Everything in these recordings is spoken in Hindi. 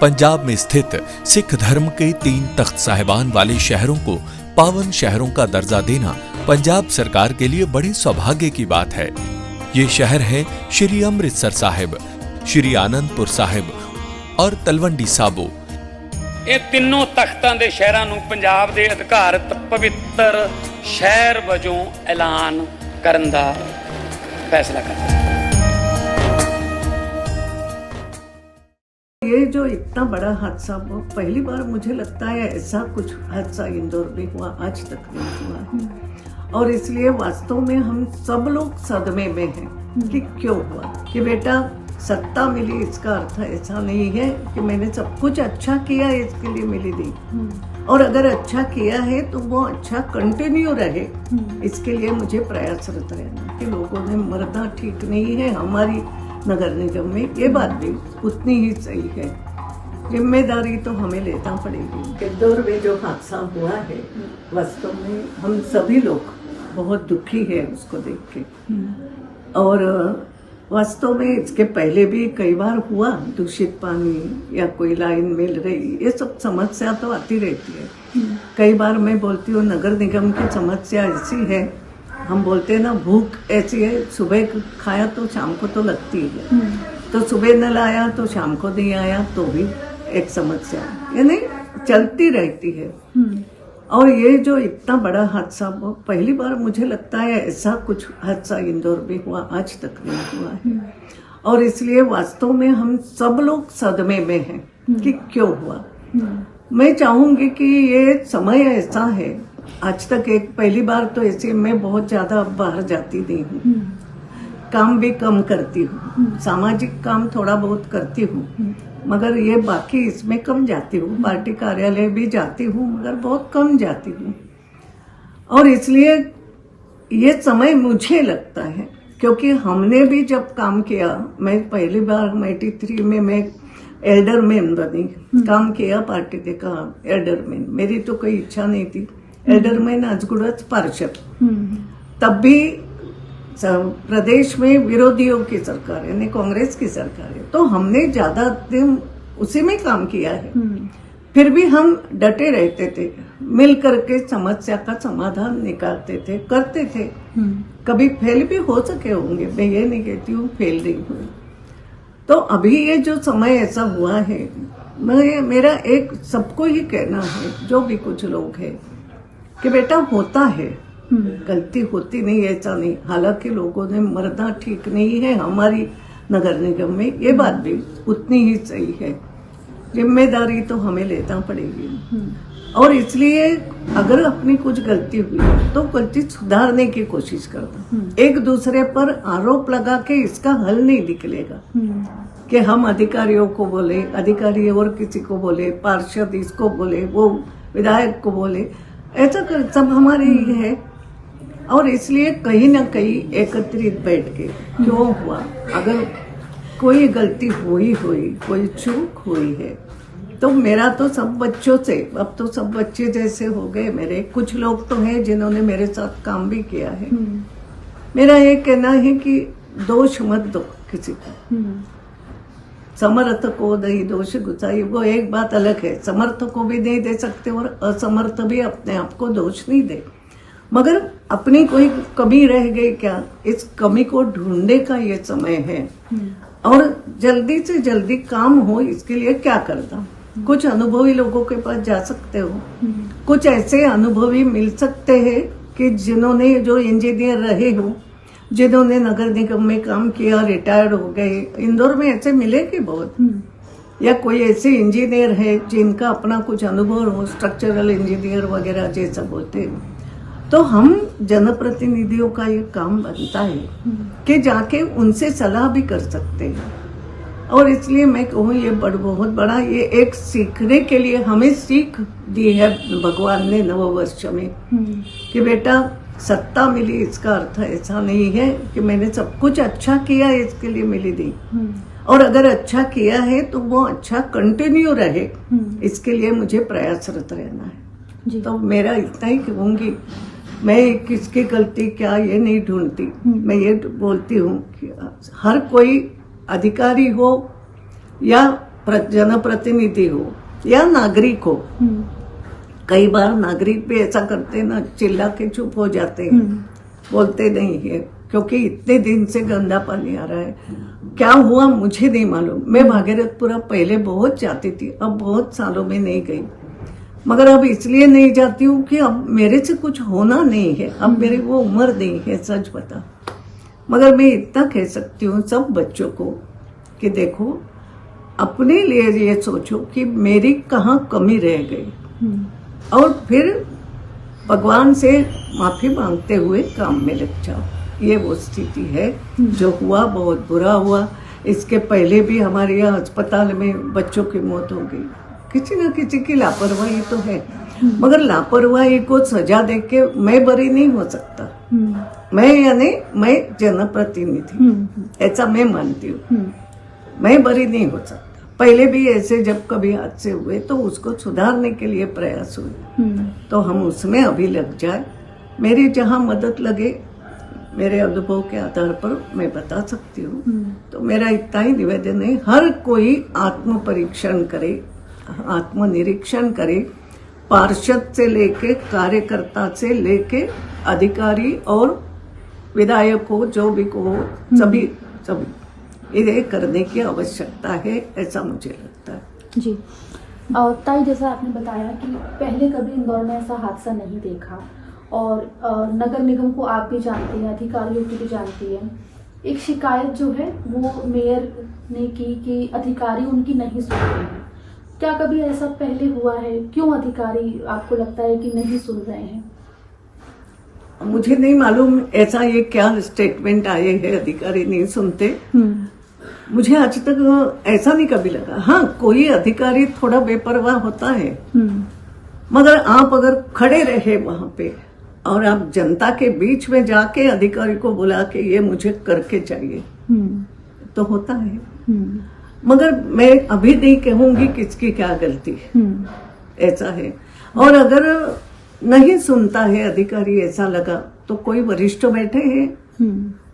पंजाब में स्थित सिख धर्म के 3 तख्त साहिबान वाले शहरों को पावन शहरों का दर्जा देना पंजाब सरकार के लिए बड़े सौभाग्य की बात है। ये शहर है श्री अमृतसर साहिब, श्री आनंदपुर साहिब और तलवंडी साबो। ਇਹ ਤਿੰਨੋਂ ਤਖਤਾਂ ਦੇ ਸ਼ਹਿਰਾਂ ਨੂੰ ਪੰਜਾਬ ਦੇ ਅਧਿਕਾਰਤ ਪਵਿੱਤਰ ਸ਼ਹਿਰ ਵਜੋਂ ਐਲਾਨ ਕਰਨ ਦਾ ਫੈਸਲਾ ਕਰਦਾ। ये जो इतना बड़ा हादसा, पहली बार मुझे लगता है ऐसा कुछ हादसा इंदौर में हुआ, आज तक नहीं हुआ है। और इसलिए वास्तव में हम सब लोग सदमे में हैं कि क्यों हुआ। कि बेटा सत्ता मिली इसका अर्थ ऐसा नहीं है कि मैंने सब कुछ अच्छा किया इसके लिए मिली दी, और अगर अच्छा किया है तो वो अच्छा कंटिन्यू रहे, इसके लिए मुझे प्रयासरत रहना। कि लोगों ने मरना ठीक नहीं है हमारी नगर निगम में, ये बात भी उतनी ही सही है। जिम्मेदारी तो हमें लेना पड़ेगी। इंदौर में जो हादसा हुआ है, वास्तव में हम सभी लोग बहुत दुखी है उसको देख के। और वास्तव में इसके पहले भी कई बार हुआ, दूषित पानी या कोई लाइन मिल रही, ये सब समस्या तो आती रहती है। कई बार मैं बोलती हूँ नगर निगम की समस्या ऐसी है, हम बोलते हैं ना भूख ऐसी है, सुबह खाया तो शाम को तो लगती है, तो सुबह न लाया तो शाम को नहीं आया तो भी एक समस्या यानी चलती रहती है। और ये जो इतना बड़ा हादसा, पहली बार मुझे लगता है ऐसा कुछ हादसा इंदौर में हुआ, आज तक नहीं हुआ है। और इसलिए वास्तव में हम सब लोग सदमे में हैं कि क्यों हुआ। मैं चाहूंगी कि ये समय ऐसा है, आज तक एक पहली बार तो ऐसे मैं बहुत ज्यादा बाहर जाती नहीं हूँ, काम भी कम करती हूँ, सामाजिक काम थोड़ा बहुत करती हूँ, मगर ये बाकी इसमें कम जाती हूँ। पार्टी कार्यालय भी जाती हूँ मगर बहुत कम जाती हूँ। और इसलिए ये समय मुझे लगता है, क्योंकि हमने भी जब काम किया, मैं पहली बार 93 में मैं एल्डरमैन बनी, काम किया पार्टी देखा एल्डरमैन, मेरी तो कोई इच्छा नहीं थी। एल्डरमैन अजगुड़त पार्षद, तब भी प्रदेश में विरोधियों की सरकार यानी कांग्रेस की सरकार है, तो हमने ज्यादा दिन उसी में काम किया है। फिर भी हम डटे रहते थे, मिल करके समस्या का समाधान निकालते थे, करते थे। कभी फेल भी हो सके होंगे, मैं ये नहीं कहती हूँ फेल नहीं हुए। तो अभी ये जो समय ऐसा हुआ है, मेरा एक सबको ही कहना है, जो भी कुछ लोग हैं, कि बेटा होता है, गलती होती नहीं ऐसा नहीं। हालांकि लोगों ने मरना ठीक नहीं है हमारी नगर निगम में, ये बात भी उतनी ही सही है। जिम्मेदारी तो हमें लेना पड़ेगी। और इसलिए अगर अपनी कुछ गलती हुई तो गलती सुधारने की कोशिश करना। एक दूसरे पर आरोप लगा के इसका हल नहीं निकलेगा कि हम अधिकारियों को बोले, अधिकारी और किसी को बोले, पार्षद इसको बोले, वो विधायक को बोले, ऐसा कर सब हमारे ही है। और इसलिए कहीं ना कहीं एकत्रित बैठ के क्यों हुआ, अगर कोई गलती हुई कोई चूक हुई है, तो मेरा तो सब बच्चों से, अब तो सब बच्चे जैसे हो गए मेरे, कुछ लोग तो हैं जिन्होंने मेरे साथ काम भी किया है। मेरा ये कहना है कि दोष मत दो किसी को, समर्थ को नहीं दोष गुसाई, वो एक बात अलग है। समर्थ को भी नहीं दे सकते और असमर्थ भी अपने आप को दोष नहीं दे, मगर अपनी कोई कमी रह गई क्या, इस कमी को ढूंढने का ये समय है। और जल्दी से जल्दी काम हो, इसके लिए क्या करना, कुछ अनुभवी लोगों के पास जा सकते हो, कुछ ऐसे अनुभवी मिल सकते हैं कि जिन्होंने, जो इंजीनियर रहे हो, जिन्होंने नगर निगम में काम किया, रिटायर्ड हो गए, इंदौर में ऐसे मिलेंगे बहुत, या कोई ऐसे इंजीनियर है जिनका अपना कुछ अनुभव हो, स्ट्रक्चरल इंजीनियर वगैरह जैसा बोलते हैं। तो हम जनप्रतिनिधियों का ये काम बनता है कि जाके उनसे सलाह भी कर सकते हैं। और इसलिए मैं कहूँ ये बहुत बड़ा, ये एक सीखने के लिए हमें सीख दी है भगवान ने नववर्ष में, कि बेटा सत्ता मिली इसका अर्थ ऐसा नहीं है कि मैंने सब कुछ अच्छा किया इसके लिए मिली दी, और अगर अच्छा किया है तो वो अच्छा कंटिन्यू रहे, इसके लिए मुझे प्रयासरत रहना है। तो मेरा इतना ही कहूंगी, मैं किसकी गलती क्या ये नहीं ढूंढती, मैं ये बोलती हूँ कि हर कोई अधिकारी हो या जनप्रतिनिधि हो या नागरिक हो, कई बार नागरिक भी ऐसा करते हैं ना, चिल्ला के चुप हो जाते हैं, बोलते नहीं है, क्योंकि इतने दिन से गंदा पानी आ रहा है। क्या हुआ मुझे नहीं मालूम। मैं भागीरथपुरा पहले बहुत जाती थी, अब बहुत सालों में नहीं गई, मगर अब इसलिए नहीं जाती हूँ कि अब मेरे से कुछ होना नहीं है, अब मेरी वो उम्र नहीं है, सच बता। मगर मैं इतना कह सकती हूँ सब बच्चों को कि देखो, अपने लिए ये सोचो कि मेरी कहाँ कमी रह गई, और फिर भगवान से माफी मांगते हुए काम में लग जाओ। ये वो स्थिति है। जो हुआ बहुत बुरा हुआ। इसके पहले भी हमारे यहाँ अस्पताल में बच्चों की मौत हो गई, किसी न किसी की लापरवाही तो है, मगर लापरवाही को सजा दे के मैं बरी नहीं हो सकता। मैं यानी मैं जनप्रतिनिधि, ऐसा मैं मानती हूँ, मैं बरी नहीं हो सकता। पहले भी ऐसे जब कभी हादसे हुए तो उसको सुधारने के लिए प्रयास हुए, तो हम उसमें अभी लग जाए। मेरी जहाँ मदद लगे, मेरे अनुभव के आधार पर मैं बता सकती हूँ। तो मेरा इतना ही निवेदन है, हर कोई आत्म परीक्षण करे, आत्मनिरीक्षण करे, पार्षद से लेके कार्यकर्ता से लेके अधिकारी और विधायक हो, जो भी को, सभी ये करने की आवश्यकता है, ऐसा मुझे लगता है। जी ताई, जैसा आपने बताया कि पहले कभी इंदौर में ऐसा हादसा नहीं देखा, और नगर निगम को आप भी जानती हैं, अधिकारियों की भी जानती हैं। एक शिकायत जो है वो मेयर ने की कि अधिकारी उनकी नहीं सुन रहे हैं। क्या कभी ऐसा पहले हुआ है? क्यों अधिकारी आपको लगता है कि नहीं सुन रहे हैं? मुझे नहीं मालूम ऐसा ये क्या स्टेटमेंट आए हैं अधिकारी नहीं सुनते। मुझे आज तक ऐसा नहीं कभी लगा। हाँ, कोई अधिकारी थोड़ा बेपरवाह होता है, मगर आप अगर खड़े रहे वहां पे और आप जनता के बीच में जाके अधिकारी को बुला के ये मुझे करके चाहिए, तो होता है। मगर मैं अभी नहीं कहूंगी किसकी क्या गलती, ऐसा है। और अगर नहीं सुनता है अधिकारी, ऐसा लगा तो कोई वरिष्ठ बैठे हैं,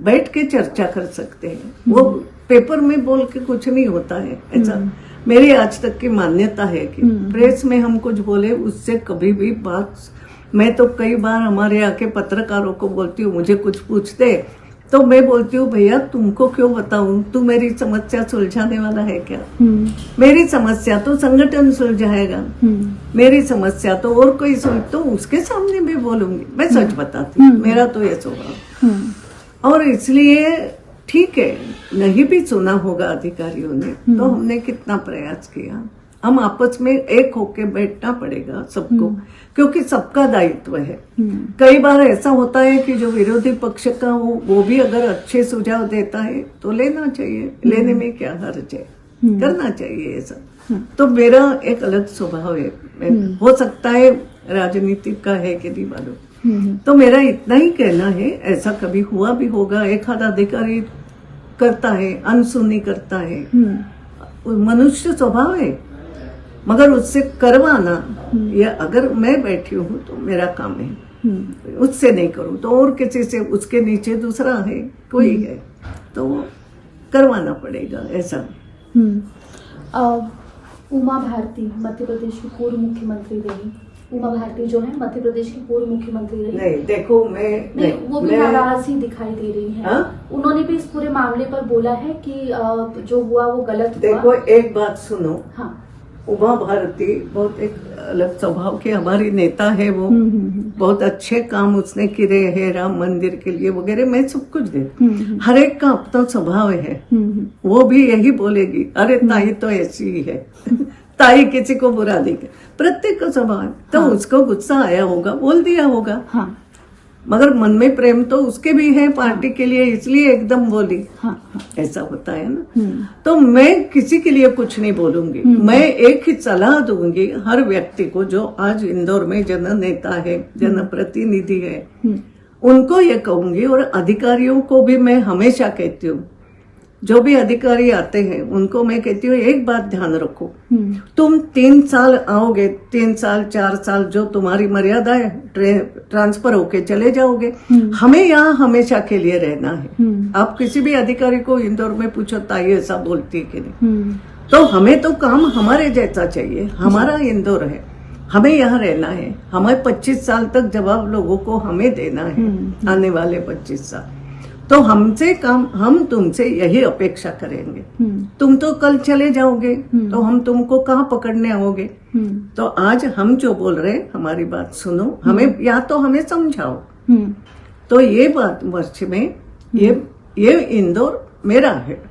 बैठ के चर्चा कर सकते हैं। वो पेपर में बोल के कुछ नहीं होता है, ऐसा मेरी आज तक की मान्यता है कि प्रेस में हम कुछ बोले उससे कभी भी बात। मैं तो कई बार हमारे यहाँ के पत्रकारों को बोलती हूँ, मुझे कुछ पूछते तो मैं बोलती हूँ, भैया तुमको क्यों बताऊं, तू मेरी समस्या सुलझाने वाला है क्या? मेरी समस्या तो संगठन सुलझाएगा, मेरी समस्या तो और कोई सुन, तो उसके सामने भी बोलूंगी। मैं सच बताती हूँ, मेरा तो ये स्वभाव। और इसलिए ठीक है, नहीं भी सुना होगा अधिकारियों ने, तो हमने कितना प्रयास किया। हम आपस में एक होके बैठना पड़ेगा सबको, क्योंकि सबका दायित्व है। कई बार ऐसा होता है कि जो विरोधी पक्ष का हो वो भी अगर अच्छे सुझाव देता है तो लेना चाहिए, लेने में क्या हर्ज है, करना चाहिए ऐसा। तो मेरा एक अलग स्वभाव है, हो सकता है राजनीतिक का है कि नहीं मालूम। तो मेरा इतना ही कहना है, ऐसा कभी हुआ भी होगा, एक आध अधिकारी करता है, अनसुनी करता है, मनुष्य स्वभाव है, मगर उससे करवाना, या अगर मैं बैठी हूँ तो मेरा काम है, उससे नहीं करूँ तो और किसी से, उसके नीचे दूसरा है, कोई है, तो करवाना पड़ेगा ऐसा। उमा भारती मध्य प्रदेश की पूर्व मुख्यमंत्री रही। उमा भारती जो है मध्य प्रदेश की पूर्व मुख्यमंत्री रही। नहीं, देखो मैं वो भी नाराज ही दिखाई दे रही है। हाँ? उन्होंने भी इस पूरे मामले पर बोला है कि जो हुआ वो गलत हुआ। देखो एक बात सुनो, हाँ, उमा भारती बहुत एक अलग स्वभाव की हमारी नेता है। वो बहुत अच्छे काम उसने किए हैं राम मंदिर के लिए वगैरह, मैं सब कुछ दे। हर एक का अपना स्वभाव है, वो भी यही बोलेगी, अरे ताई तो ऐसी ही है ताई किसी को बुरा नहीं कर, प्रत्येक का स्वभाव है। तो उसको गुस्सा आया होगा, बोल दिया होगा। हाँ, मगर मन में प्रेम तो उसके भी है पार्टी के लिए, इसलिए एकदम बोली। ऐसा होता है ना। तो मैं किसी के लिए कुछ नहीं बोलूंगी, मैं एक ही सलाह दूंगी हर व्यक्ति को जो आज इंदौर में जन नेता है, जनप्रतिनिधि है, उनको ये कहूंगी। और अधिकारियों को भी मैं हमेशा कहती हूँ, जो भी अधिकारी आते हैं उनको मैं कहती हूँ, एक बात ध्यान रखो, तुम 3 साल आओगे, 3 साल 4 साल जो तुम्हारी मर्यादा है, ट्रांसफर होके चले जाओगे। हमें यहाँ हमेशा के लिए रहना है। आप किसी भी अधिकारी को इंदौर में पूछो, ताई ऐसा बोलती है कि नहीं, तो हमें तो काम हमारे जैसा चाहिए, हमारा इंदौर है, हमें यहाँ रहना है, हमें 25 साल तक जवाब लोगों को हमें देना है, आने वाले 25 साल। तो हमसे काम, हम तुमसे यही अपेक्षा करेंगे। तुम तो कल चले जाओगे, तो हम तुमको कहाँ पकड़ने आओगे? तो आज हम जो बोल रहे हैं, हमारी बात सुनो, हमें या तो हमें समझाओ। तो ये बात वर्ष में ये इंदौर मेरा है,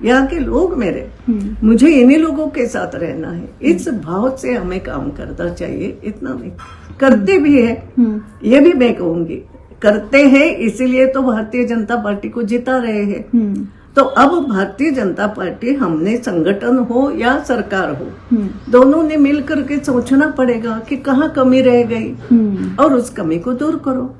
यहाँ के लोग मेरे, मुझे इन्हीं लोगों के साथ रहना है, इस भाव से हमें काम करना चाहिए। इतना नहीं करते भी है, ये भी मैं कहूंगी, करते हैं, इसीलिए तो भारतीय जनता पार्टी को जिता रहे हैं। तो अब भारतीय जनता पार्टी, हमने संगठन हो या सरकार हो, दोनों ने मिलकर के सोचना पड़ेगा कि कहाँ कमी रह गई और उस कमी को दूर करो।